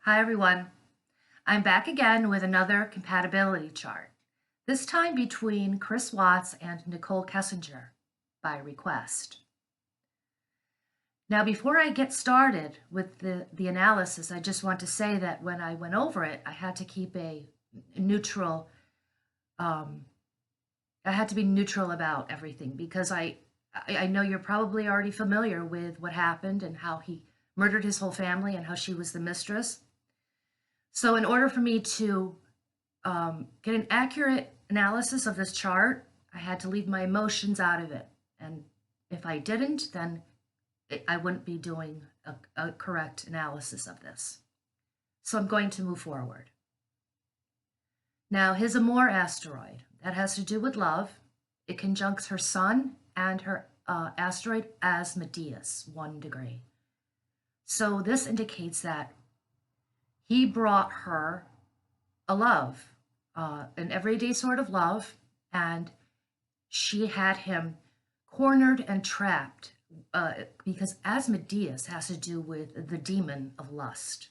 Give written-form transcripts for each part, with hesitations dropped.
Hi everyone. I'm back again with another compatibility chart, this time between Chris Watts and Nichol Kessinger by request. Now, before I get started with the analysis, I just want to say that when I went over it, I had to keep a neutral, I had to be neutral about everything because I know you're probably already familiar with what happened and how he murdered his whole family and how she was the mistress. So in order for me to get an accurate analysis of this chart, I had to leave my emotions out of it. And if I didn't, then I wouldn't be doing a correct analysis of this. So I'm going to move forward. Now, his Amor asteroid, that has to do with love. It conjuncts her sun and her asteroid Asmodeus, 1 degree. So this indicates that he brought her a love, an everyday sort of love, and she had him cornered and trapped because Asmodeus has to do with the demon of lust.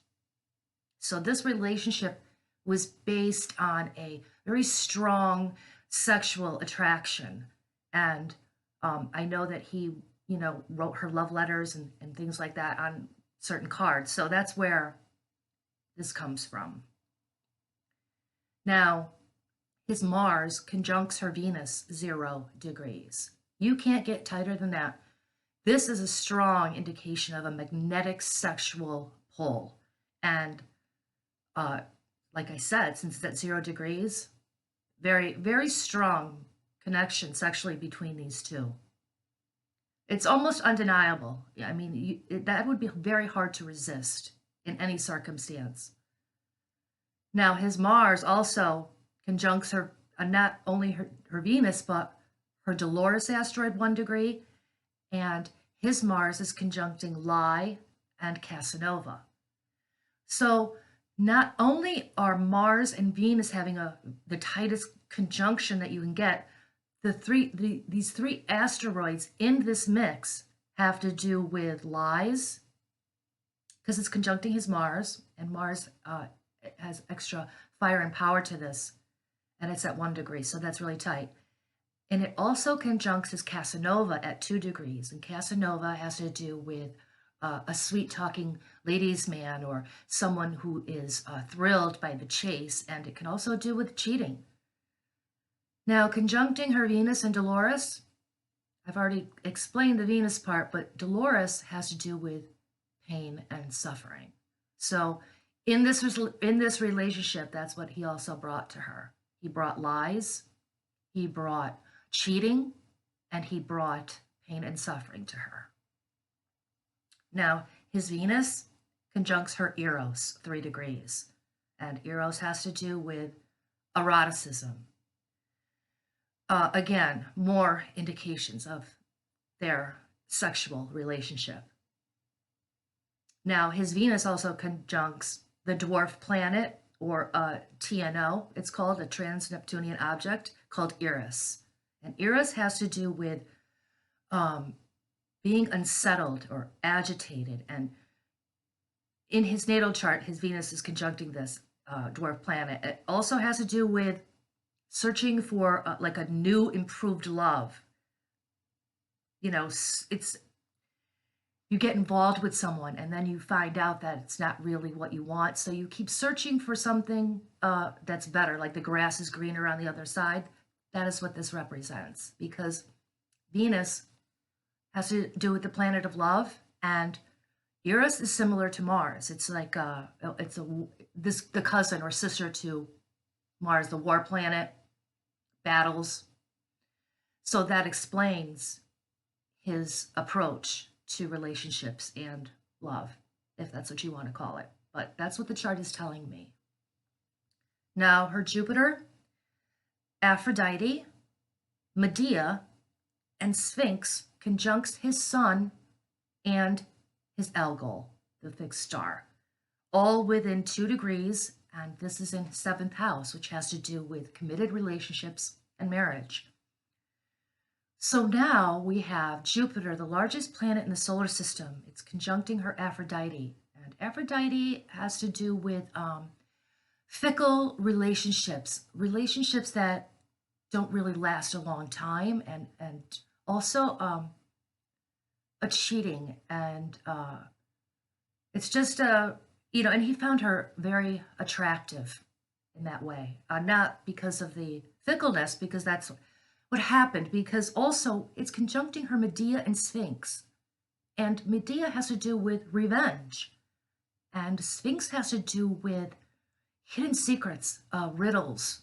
So this relationship was based on a very strong sexual attraction. And I know that he, wrote her love letters and things like that on certain cards. So that's where this comes from. Now, his Mars conjuncts her Venus 0 degrees. You can't get tighter than that. This is a strong indication of a magnetic sexual pull. And like I said, since it's at 0 degrees, very, very strong connection sexually between these two. It's almost undeniable. I mean, that would be very hard to resist in any circumstance. Now, his Mars also conjuncts her, not only her Venus, but her Dolores asteroid 1 degree, and his Mars is conjuncting Lie and Casanova. So not only are Mars and Venus having the tightest conjunction that you can get, these three asteroids in this mix have to do with lies, because it's conjuncting his Mars, and Mars has extra fire and power to this, and it's at 1 degree, so that's really tight. And it also conjuncts his Casanova at 2 degrees, and Casanova has to do with a sweet-talking ladies' man or someone who is thrilled by the chase, and it can also do with cheating. Now, conjuncting her Venus and Dolores, I've already explained the Venus part, but Dolores has to do with pain and suffering. So in this relationship, that's what he also brought to her. He brought lies, he brought cheating, and he brought pain and suffering to her. Now, his Venus conjuncts her Eros, 3 degrees. And Eros has to do with eroticism. Again, more indications of their sexual relationship. Now, his Venus also conjuncts the dwarf planet, or TNO, it's called, a trans-Neptunian object called Eris. And Eris has to do with being unsettled or agitated. And in his natal chart, his Venus is conjuncting this dwarf planet. It also has to do with searching for like a new, improved love. You know, you get involved with someone and then you find out that it's not really what you want. So you keep searching for something that's better, like the grass is greener on the other side. That is what this represents, because Venus has to do with the planet of love, and Eris is similar to Mars. It's like the cousin or sister to Mars, the war planet, battles. So that explains his approach to relationships and love, if that's what you want to call it. But that's what the chart is telling me. Now, her Jupiter, Aphrodite, Medea, and Sphinx conjuncts his Sun and his Algol, the fixed star, all within 2 degrees, and this is in 7th house, which has to do with committed relationships and marriage. So now we have Jupiter, the largest planet in the solar system. It's conjuncting her Aphrodite, and Aphrodite has to do with fickle relationships that don't really last a long time, and also a cheating, and it's just and he found her very attractive in that way, not because of the fickleness, because that's what happened, because also it's conjuncting her Medea and Sphinx, and Medea has to do with revenge, and Sphinx has to do with hidden secrets, riddles,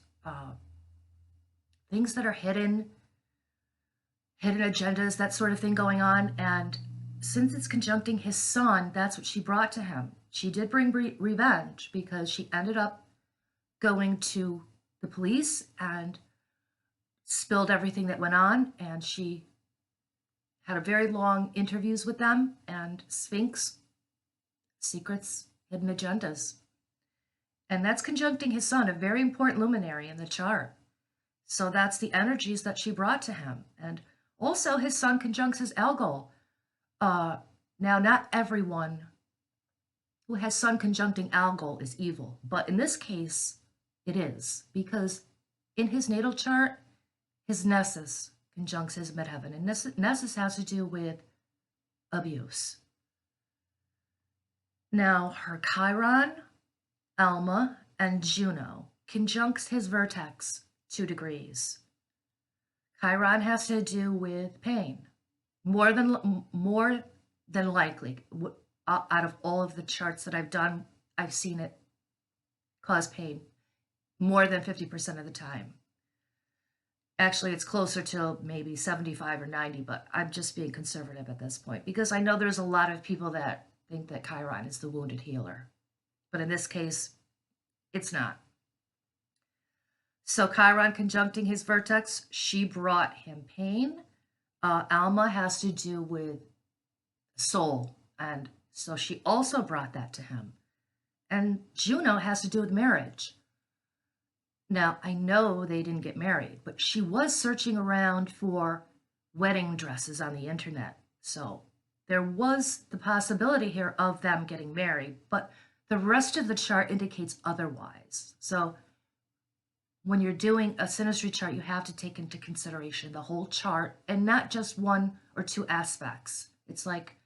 things that are hidden agendas, that sort of thing going on. And since it's conjuncting his sun, that's what she brought to him. She did bring revenge, because she ended up going to the police and spilled everything that went on, and she had a very long interviews with them, and Sphinx, secrets, hidden agendas. And that's conjuncting his sun, a very important luminary in the chart. So that's the energies that she brought to him. And also his sun conjuncts his Algol. Now, not everyone who has sun conjuncting Algol is evil, but in this case, it is, because in his natal chart, his Nessus conjuncts his midheaven, and Nessus has to do with abuse. Now, her Chiron, Alma, and Juno conjuncts his vertex 2 degrees. Chiron has to do with pain. More than likely, out of all of the charts that I've done, I've seen it cause pain more than 50% of the time. Actually, it's closer to maybe 75 or 90, but I'm just being conservative at this point, because I know there's a lot of people that think that Chiron is the wounded healer. But in this case, it's not. So Chiron conjuncting his vertex, she brought him pain. Alma has to do with soul, and so she also brought that to him. And Juno has to do with marriage. Now, I know they didn't get married, but she was searching around for wedding dresses on the internet. So there was the possibility here of them getting married, but the rest of the chart indicates otherwise. So when you're doing a synastry chart, you have to take into consideration the whole chart and not just one or two aspects. It's like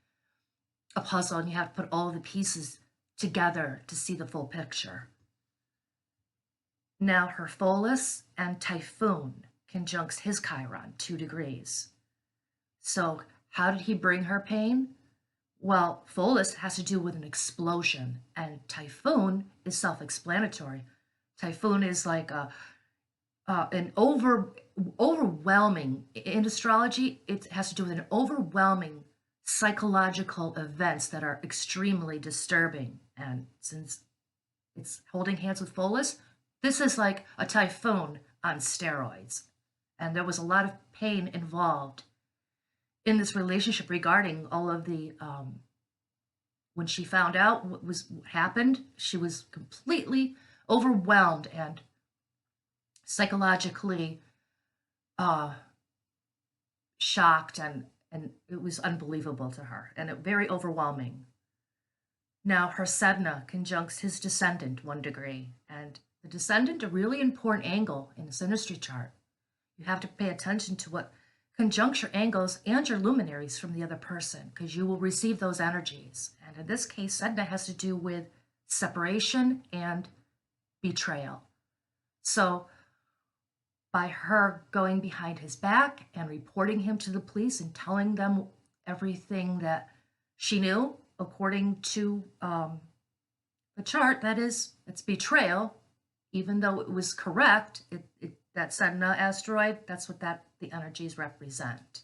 a puzzle, and you have to put all the pieces together to see the full picture. Now, her Pholus and Typhoon conjuncts his Chiron 2 degrees. So how did he bring her pain? Well, Pholus has to do with an explosion, and Typhoon is self-explanatory. Typhoon is like an overwhelming, in astrology, it has to do with an overwhelming psychological events that are extremely disturbing. And since it's holding hands with Pholus, this is like a typhoon on steroids. And there was a lot of pain involved in this relationship regarding all of the, when she found out what happened, she was completely overwhelmed and psychologically shocked, and it was unbelievable to her, and very overwhelming. Now, her Sedna conjuncts his descendant 1 degree, and the descendant, a really important angle in the synastry chart. You have to pay attention to what conjuncture angles and your luminaries from the other person, because you will receive those energies. And in this case, Sedna has to do with separation and betrayal. So by her going behind his back and reporting him to the police and telling them everything that she knew, according to the chart, it's betrayal. Even though it was correct, that Sedna asteroid, that's what the energies represent.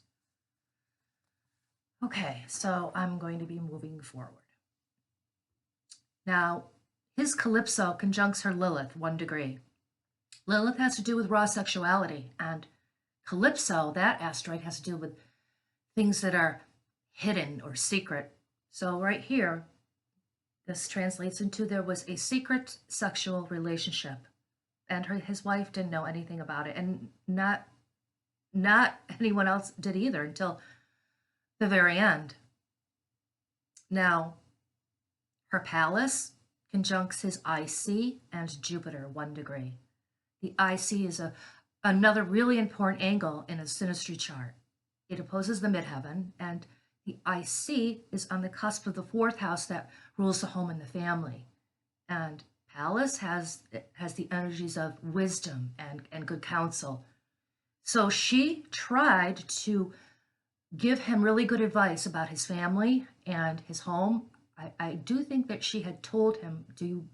Okay, so I'm going to be moving forward. Now, his Calypso conjuncts her Lilith 1 degree. Lilith has to do with raw sexuality, and Calypso, that asteroid, has to do with things that are hidden or secret. So right here, this translates into there was a secret sexual relationship, and his wife didn't know anything about it, and not anyone else did either until the very end. Now, Her Pallas conjuncts his IC and Jupiter 1 degree. The IC is another really important angle in a synastry chart. It opposes the midheaven, and the IC is on the cusp of the fourth house that rules the home and the family. And Pallas has the energies of wisdom and good counsel. So she tried to give him really good advice about his family and his home. I do think that she had told him,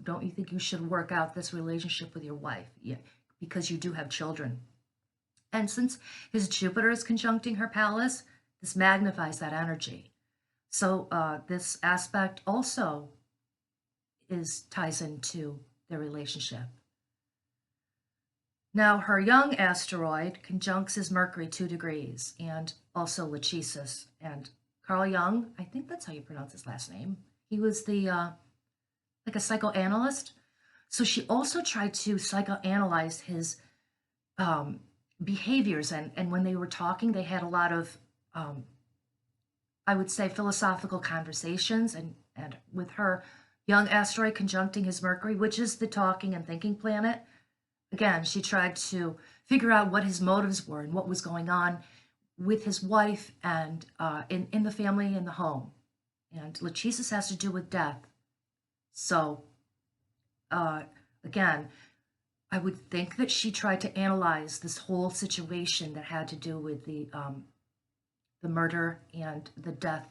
don't you think you should work out this relationship with your wife? Yeah, because you do have children. And since his Jupiter is conjuncting her Pallas, this magnifies that energy. So this aspect also ties into their relationship. Now, her young asteroid conjuncts his Mercury 2 degrees, and also Lachesis. And Carl Jung, I think that's how you pronounce his last name. He was like a psychoanalyst. So she also tried to psychoanalyze his behaviors. And when they were talking, they had a lot of, I would say, philosophical conversations. And with her young asteroid conjuncting his Mercury, which is the talking and thinking planet, again, she tried to figure out what his motives were and what was going on with his wife and in the family and the home. And Lachesis has to do with death. So, again, I would think that she tried to analyze this whole situation that had to do with the murder and the death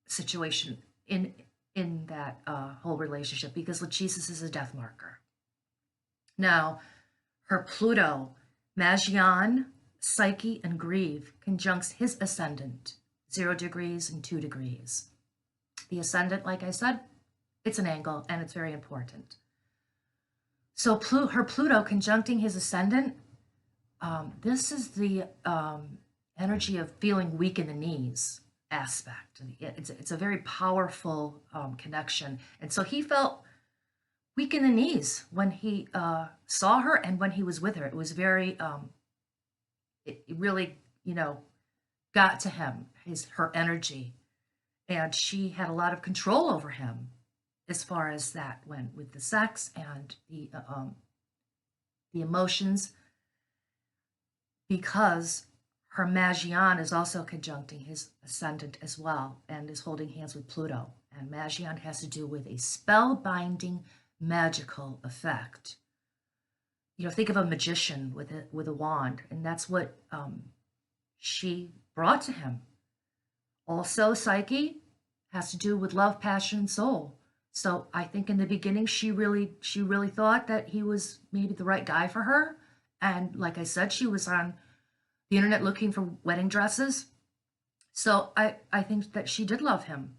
situation in that whole relationship, because Lachesis is a death marker. Now, her Pluto, Magian, Psyche, and Grieve conjuncts his ascendant, 0 degrees and 2 degrees. The ascendant, like I said, it's an angle, and it's very important. So her Pluto conjuncting his ascendant, this is the energy of feeling weak in the knees aspect. It's a very powerful connection. And so he felt weak in the knees when he saw her and when he was with her. It was very, it really, got to him, her energy. And she had a lot of control over him as far as that went with the sex and the emotions, because her Magian is also conjuncting his ascendant as well and is holding hands with Pluto. And Magian has to do with a spellbinding magical effect. Think of a magician with a wand, and that's what she brought to him. Also, Psyche has to do with love, passion, and soul. So I think in the beginning she really thought that he was maybe the right guy for her. And like I said, she was on the internet looking for wedding dresses. So I think that she did love him.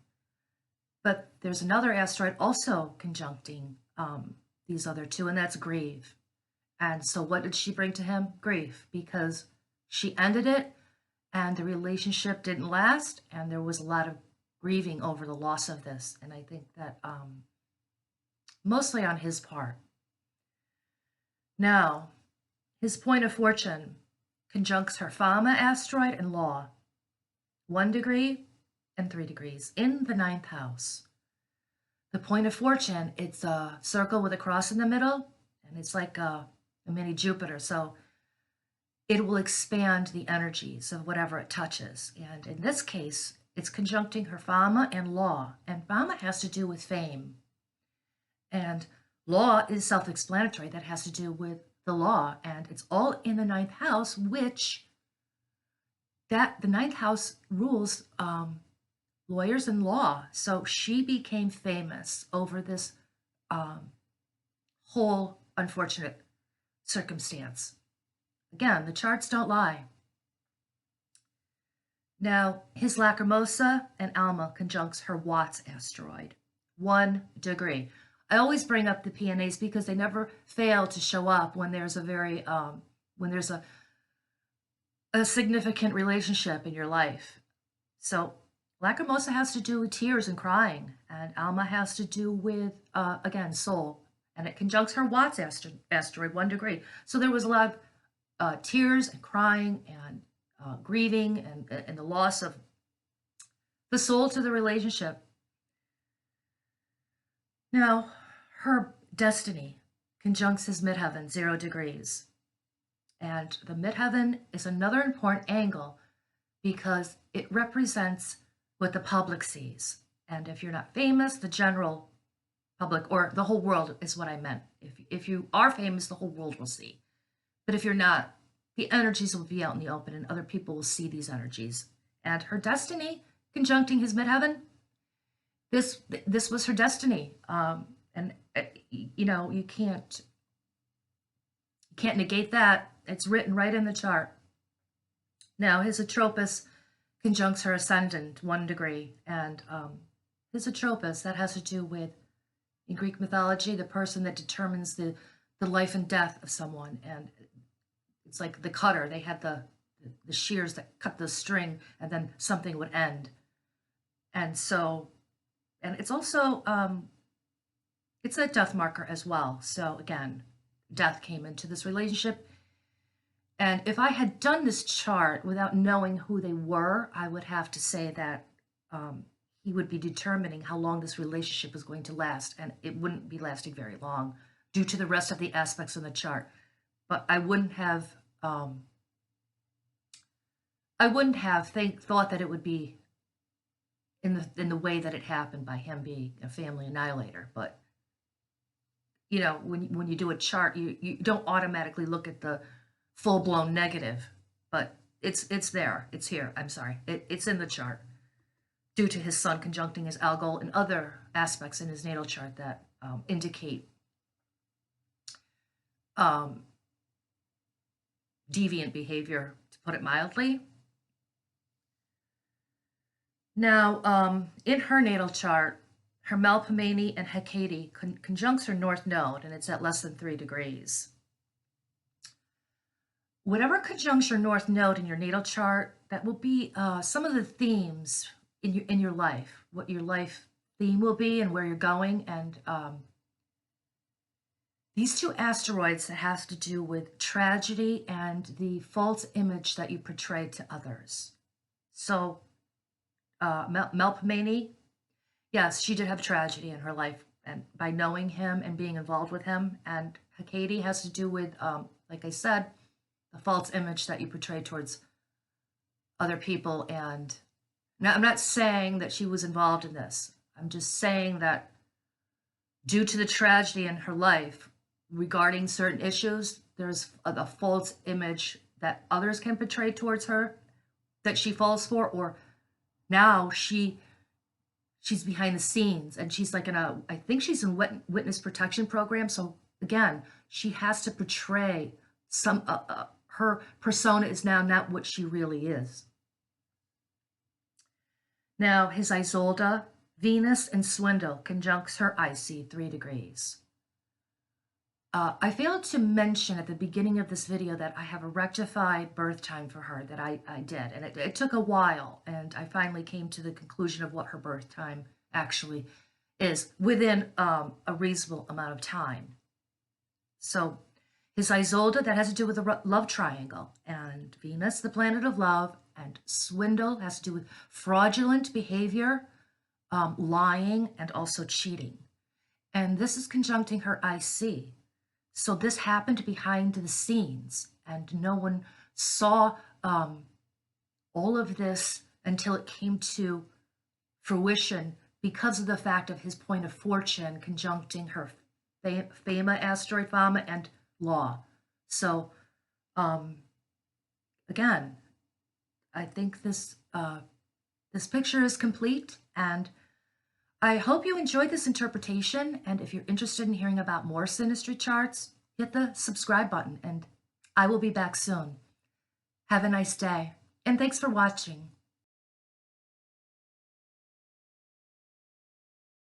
But there's another asteroid also conjuncting these other two, and that's Grieve. And so what did she bring to him? Grief, because she ended it and the relationship didn't last, and there was a lot of grieving over the loss of this. And I think that mostly on his part. Now, his point of fortune conjuncts her Fama asteroid and Law, 1 degree and 3 degrees in the 9th house. The point of fortune, it's a circle with a cross in the middle, and it's like a mini Jupiter. So it will expand the energies of whatever it touches. And in this case, it's conjuncting her Fama and Law. And Fama has to do with fame. And Law is self-explanatory. That has to do with the law. And it's all in the 9th house, which the 9th house rules lawyers and law. So she became famous over this whole unfortunate circumstance. Again, the charts don't lie. Now, his Lacrimosa and Alma conjuncts her Watts asteroid, 1 degree. I always bring up the PNAs because they never fail to show up when there's a significant relationship in your life. So Lacrimosa has to do with tears and crying, and Alma has to do with, again, soul. And it conjuncts her Watts asteroid, 1 degree. So there was a lot of tears and crying and grieving and the loss of the soul to the relationship. Now, her destiny conjuncts his midheaven, 0 degrees. And the midheaven is another important angle because it represents what the public sees. And if you're not famous, the general public or the whole world is what I meant. If you are famous, the whole world will see. But if you're not, the energies will be out in the open and other people will see these energies. And her destiny conjuncting his midheaven, this was her destiny. And you know, you can't negate that. It's written right in the chart. Now, his Atropus conjuncts her ascendant, 1 degree, and his Atropus, that has to do with, in Greek mythology, the person that determines the life and death of someone. And it's like the cutter. They had the shears that cut the string, and then something would end. And so, and it's also, it's a death marker as well. So again, death came into this relationship. And if I had done this chart without knowing who they were, I would have to say that he would be determining how long this relationship was going to last, and it wouldn't be lasting very long due to the rest of the aspects on the chart. But I wouldn't have thought that it would be in the way that it happened by him being a family annihilator. But you know, when you do a chart, you don't automatically look at the full-blown negative, but it's there. It's here. I'm sorry. It's in the chart due to his sun conjuncting his Algol and other aspects in his natal chart that indicate deviant behavior, to put it mildly. Now, in her natal chart, her Melpomene and Hecate conjuncts her north node, and it's at less than 3 degrees. Whatever conjuncts your north node in your natal chart, that will be some of the themes in your life, what your life theme will be and where you're going. And these 2 asteroids that has to do with tragedy and the false image that you portray to others. So Melpomene, yes, she did have tragedy in her life, and by knowing him and being involved with him. And Hecate has to do with, like I said, the false image that you portray towards other people. And now I'm not saying that she was involved in this. I'm just saying that due to the tragedy in her life regarding certain issues, there's a false image that others can portray towards her that she falls for, or now she's behind the scenes and she's like I think she's in witness protection program. So again, she has to portray some, her persona is now not what she really is. Now, his Isolde, Venus and Swindle conjuncts her IC, 3 degrees. I failed to mention at the beginning of this video that I have a rectified birth time for her that I did, and it took a while, and I finally came to the conclusion of what her birth time actually is within a reasonable amount of time. So his Isolde, that has to do with the love triangle, and Venus, the planet of love, and Swindle has to do with fraudulent behavior, lying, and also cheating. And this is conjuncting her IC. So this happened behind the scenes, and no one saw all of this until it came to fruition because of the fact of his point of fortune conjuncting her Fama, asteroid Fama, and Law. So again, I think this picture is complete, and I hope you enjoyed this interpretation. And if you're interested in hearing about more synastry charts, hit the subscribe button, and I will be back soon. Have a nice day, and thanks for watching.